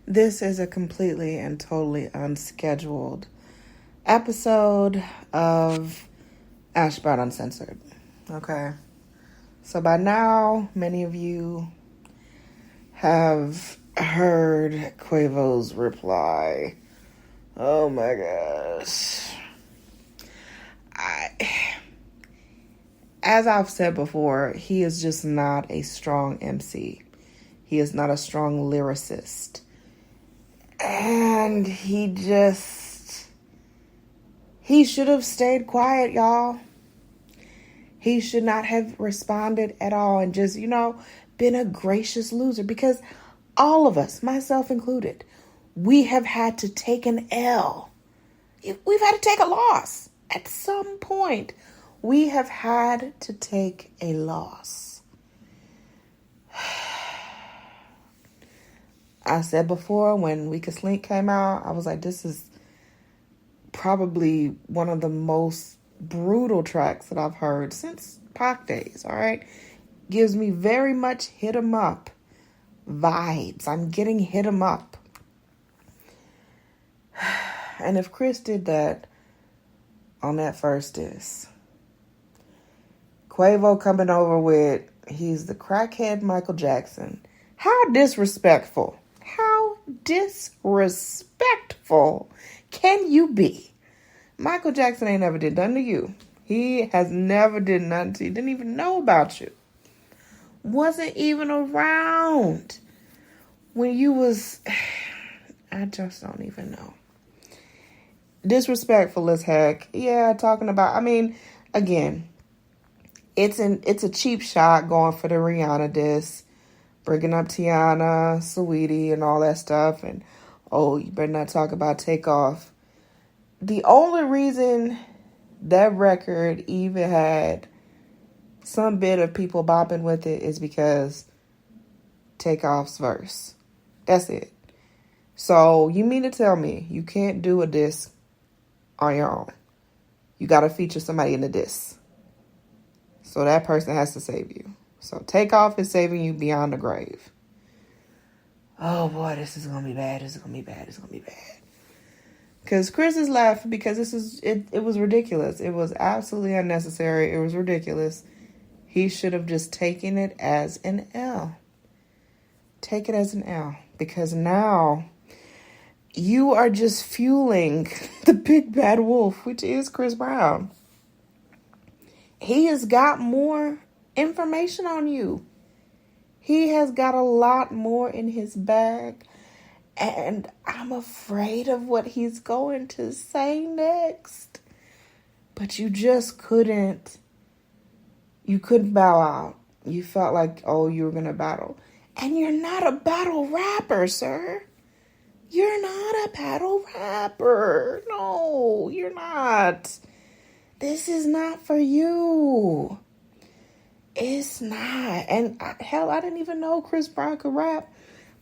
This is a completely and totally unscheduled episode of Ashbound Uncensored. Okay. So by now, many of you have heard Quavo's reply. Oh my gosh. As I've said before, he is just not a strong MC. He is not a strong lyricist. And he should have stayed quiet, y'all. He should not have responded at all and just, been a gracious loser, because all of us, myself included, we have had to take an L. We've had to take a loss. At some point, we have had to take a loss. I said before, when Weakest Link came out, I was like, this is probably one of the most brutal tracks that I've heard since Pac days, all right? Gives me very much hit 'em up vibes. I'm getting hit 'em up. And if Chris did that on that first diss, Quavo coming over with, he's the crackhead Michael Jackson. How disrespectful. How disrespectful can you be? Michael Jackson ain't never did nothing to you. He has never did nothing to you. Didn't even know about you. Wasn't even around when you was... I just don't even know. Disrespectful as heck. Yeah, talking about... again, it's a cheap shot going for the Rihanna diss. Bringing up Tiana, Saweetie, and all that stuff. And, you better not talk about Takeoff. The only reason that record even had some bit of people bopping with it is because Takeoff's verse. That's it. So, you mean to tell me you can't do a diss on your own? You got to feature somebody in the diss. So, that person has to save you. So Takeoff is saving you beyond the grave. Oh boy, this is going to be bad. This is going to be bad. It's going to be bad. Because Chris is laughing because it was ridiculous. It was absolutely unnecessary. It was ridiculous. He should have just taken it as an L. Take it as an L. Because now you are just fueling the big bad wolf, which is Chris Brown. He has got more information on you. He has got a lot more in his bag, and I'm afraid of what he's going to say next. But you just couldn't bow out. You felt like, you were gonna battle, and you're not a battle rapper, sir. You're not a battle rapper. No, you're not. This is not for you. It's not. And hell, I didn't even know Chris Brown could rap.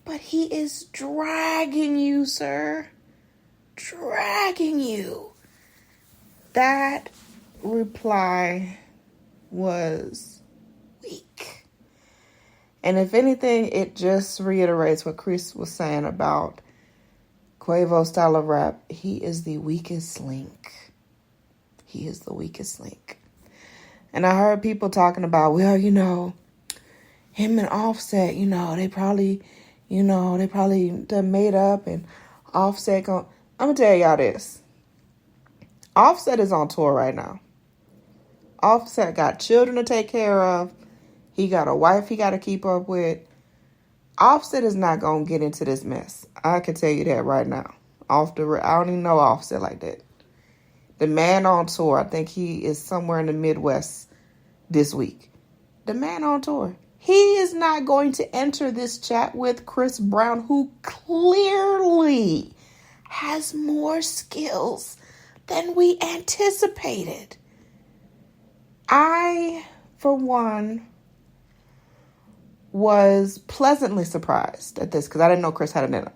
But he is dragging you, sir. Dragging you. That reply was weak. And if anything, it just reiterates what Chris was saying about Quavo's style of rap. He is the weakest link. He is the weakest link. And I heard people talking about, him and Offset, they probably done made up, and Offset I'm going to tell y'all this. Offset is on tour right now. Offset got children to take care of. He got a wife he got to keep up with. Offset is not going to get into this mess. I can tell you that right now. I don't even know Offset like that. The man on tour, I think he is somewhere in the Midwest this week. The man on tour. He is not going to enter this chat with Chris Brown, who clearly has more skills than we anticipated. I, for one, was pleasantly surprised at this because I didn't know Chris had it in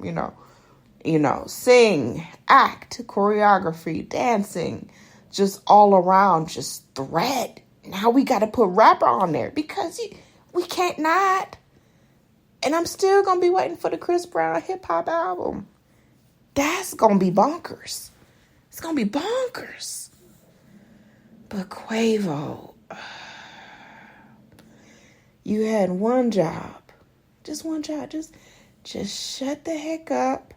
him, sing, act, choreography, dancing, just all around, just thread. Now we got to put rapper on there because we can't not. And I'm still going to be waiting for the Chris Brown hip-hop album. That's going to be bonkers. It's going to be bonkers. But Quavo, you had one job. Just one job. Just shut the heck up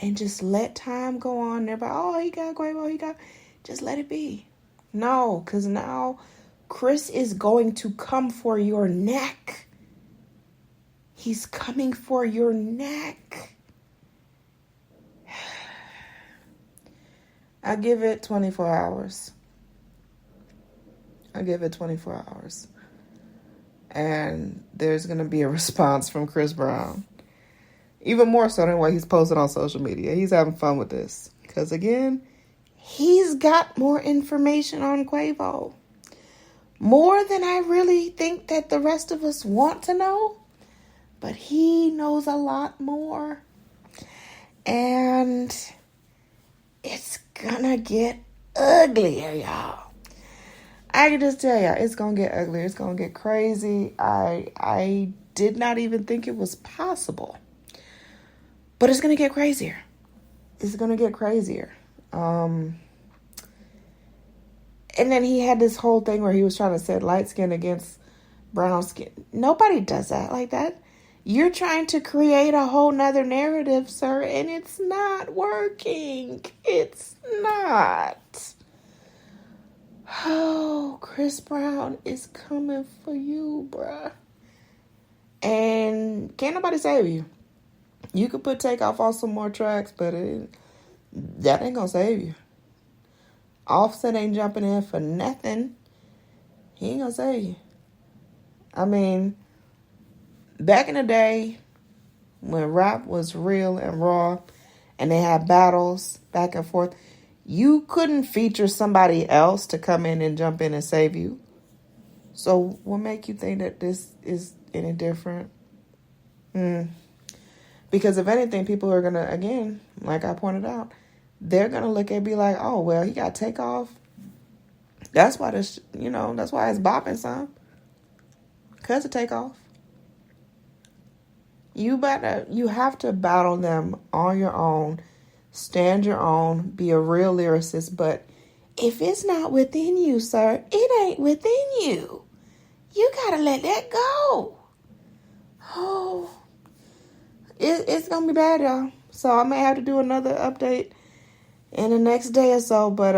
and just let time go on. Everybody, oh, he got Quavo, just let it be. No, because now Chris is going to come for your neck. He's coming for your neck. I give it 24 hours. And there's going to be a response from Chris Brown. Even more so than what he's posting on social media. He's having fun with this. Because again, he's got more information on Quavo. More than I really think that the rest of us want to know. But he knows a lot more. And it's gonna get uglier, y'all. I can just tell y'all, it's gonna get uglier. It's gonna get crazy. I did not even think it was possible. But it's gonna get crazier. And then he had this whole thing where he was trying to set light skin against brown skin. Nobody does that like that. You're trying to create a whole nother narrative, sir, and it's not working. It's not. Oh, Chris Brown is coming for you, bruh. And can't nobody save you. You could put Takeoff on some more tracks, but that ain't gonna save you. Offset ain't jumping in for nothing. He ain't gonna save you. I mean, back in the day, when rap was real and raw, and they had battles back and forth, you couldn't feature somebody else to come in and jump in and save you. So what make you think that this is any different? Because if anything, people are going to, again, like I pointed out, they're going to look and be like, oh, well, he got Takeoff. That's why that's why it's bopping, son. Because of Takeoff. You have to battle them on your own, stand your own, be a real lyricist. But if it's not within you, sir, it ain't within you. You got to let that go. Oh, it's going to be bad, y'all. So I may have to do another update in the next day or so. But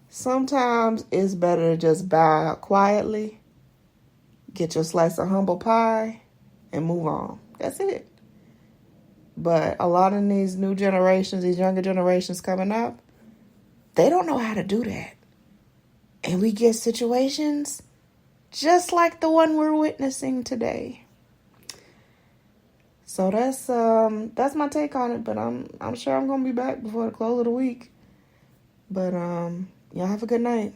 sometimes it's better to just bow out quietly, get your slice of humble pie, and move on. That's it. But a lot of these new generations, these younger generations coming up, they don't know how to do that. And we get situations just like the one we're witnessing today. So that's my take on it. But I'm sure I'm gonna be back before the close of the week. But y'all have a good night.